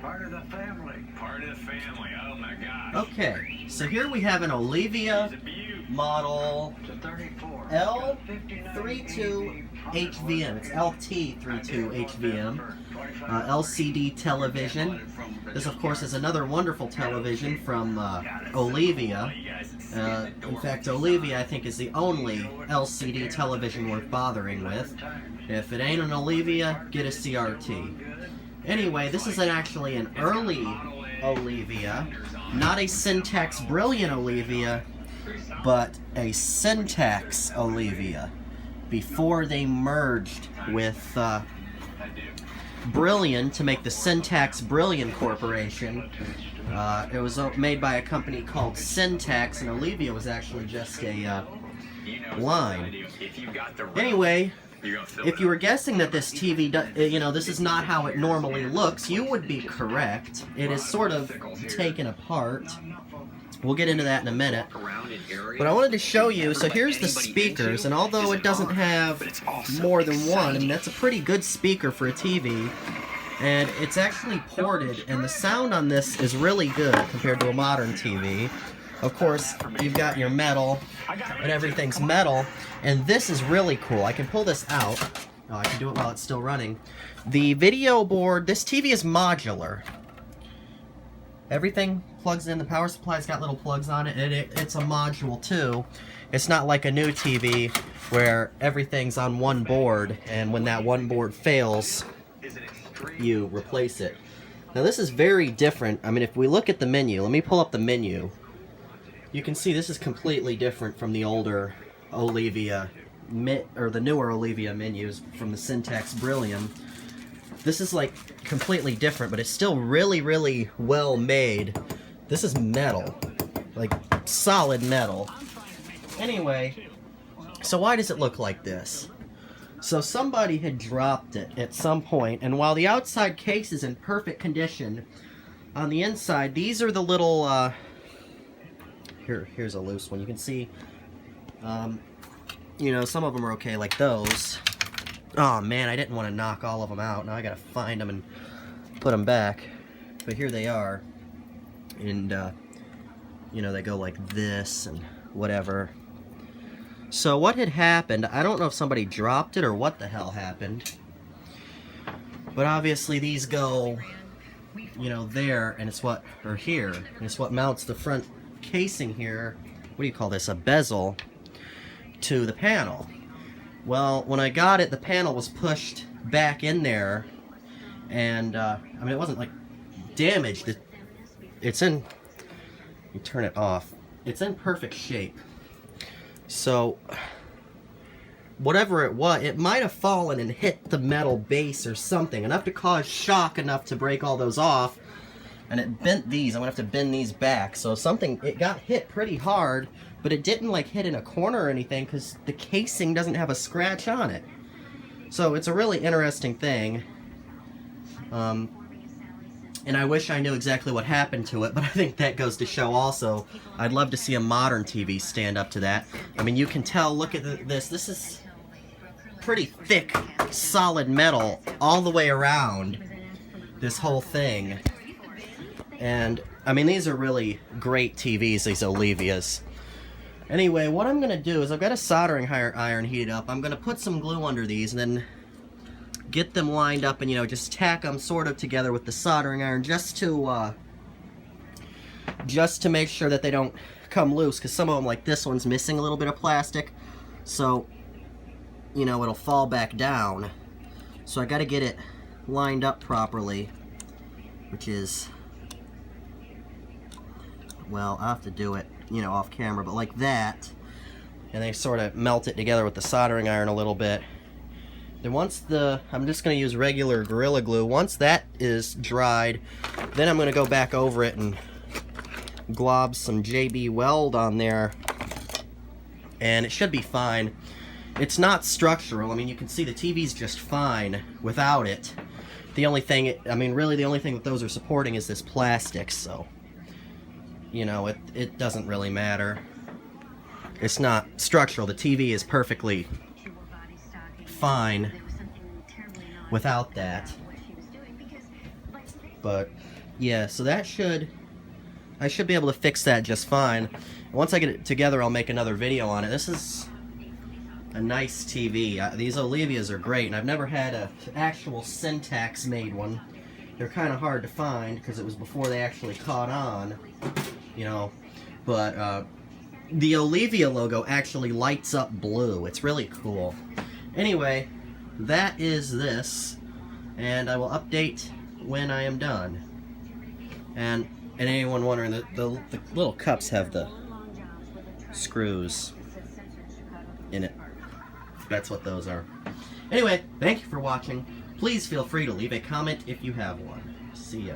Part of the family. Part of the family. Oh my gosh. Okay, so here we have an Ölevia model L32HVM. It's LT32HVM. LCD television. This, of course, is another wonderful television from Ölevia. In fact, Ölevia, I think, is the only LCD television worth bothering with. If it ain't an Ölevia, get a CRT. Anyway, this is actually an early Ölevia, not a Syntax Brilliant Ölevia, but a Syntax Ölevia, before they merged with Brilliant to make the Syntax Brilliant Corporation. It was made by a company called Syntax, and Ölevia was actually just a line. Anyway, if you were guessing that this TV, this is not how it normally looks, you would be correct. It is sort of taken apart. We'll get into that in a minute. But I wanted to show you, so here's the speakers, and although it doesn't have more than one, I mean, that's a pretty good speaker for a TV. And it's actually ported, and the sound on this is really good compared to a modern TV. Of course, you've got your metal, and everything's metal, and this is really cool. I can pull this out. Oh, I can do it while it's still running. The video board, this TV is modular. Everything plugs in, the power supply's got little plugs on it, and it's a module too. It's not like a new TV where everything's on one board, and when that one board fails, you replace it. Now this is very different. I mean, if we look at the menu, let me pull up the menu. You can see this is completely different from the older Ölevia, or the newer Ölevia menus from the Syntax Brilliant. This is like completely different, but it's still really, really well made. This is metal, like solid metal. Anyway, so why does it look like this? So somebody had dropped it at some point, and while the outside case is in perfect condition, on the inside, these are the little, here's a loose one. You can see, some of them are okay, like those. Oh man, I didn't want to knock all of them out. Now I gotta find them and put them back. But here they are. And, they go like this and whatever. So what had happened, I don't know if somebody dropped it or what the hell happened. But obviously these go, there, and it's what, or here, and it's what mounts the front casing here. What do you call this? A bezel to the panel. Well, when I got it, the panel was pushed back in there, and, it wasn't, like, damaged. It's in, you turn it off, it's in perfect shape. So, whatever it was, it might have fallen and hit the metal base or something, enough to cause shock enough to break all those off, and it bent these. I'm going to have to bend these back. So it got hit pretty hard, but it didn't like hit in a corner or anything because the casing doesn't have a scratch on it. So it's a really interesting thing. And I wish I knew exactly what happened to it, but I think that goes to show also, I'd love to see a modern TV stand up to that. I mean, you can tell, look at this. This is pretty thick, solid metal all the way around this whole thing. And, I mean, these are really great TVs, these Ölevias. Anyway, what I'm going to do is I've got a soldering iron heated up. I'm going to put some glue under these and then get them lined up and, just tack them sort of together with the soldering iron just to make sure that they don't come loose, because some of them, like this one's missing a little bit of plastic, so, it'll fall back down. So I got to get it lined up properly, which is, well, I'll have to do it, off camera, but like that, and they sort of melt it together with the soldering iron a little bit. Then once I'm just going to use regular Gorilla Glue. Once that is dried, then I'm going to go back over it and glob some JB Weld on there, and it should be fine. It's not structural. I mean, you can see the TV's just fine without it. The only thing, really the only thing that those are supporting is this plastic, so, it doesn't really matter. It's not structural. The TV is perfectly fine without that. But yeah, so I should be able to fix that just fine. Once I get it together, I'll make another video on it. This is a nice TV. These Ölevias are great, and I've never had an actual Syntax made one. They're kind of hard to find because it was before they actually caught on, you know. But the Ölevia logo actually lights up blue. It's really cool. Anyway, that is this, and I will update when I am done. And anyone wondering, the little cups have the screws in it. That's what those are. Anyway, thank you for watching. Please feel free to leave a comment if you have one. See ya.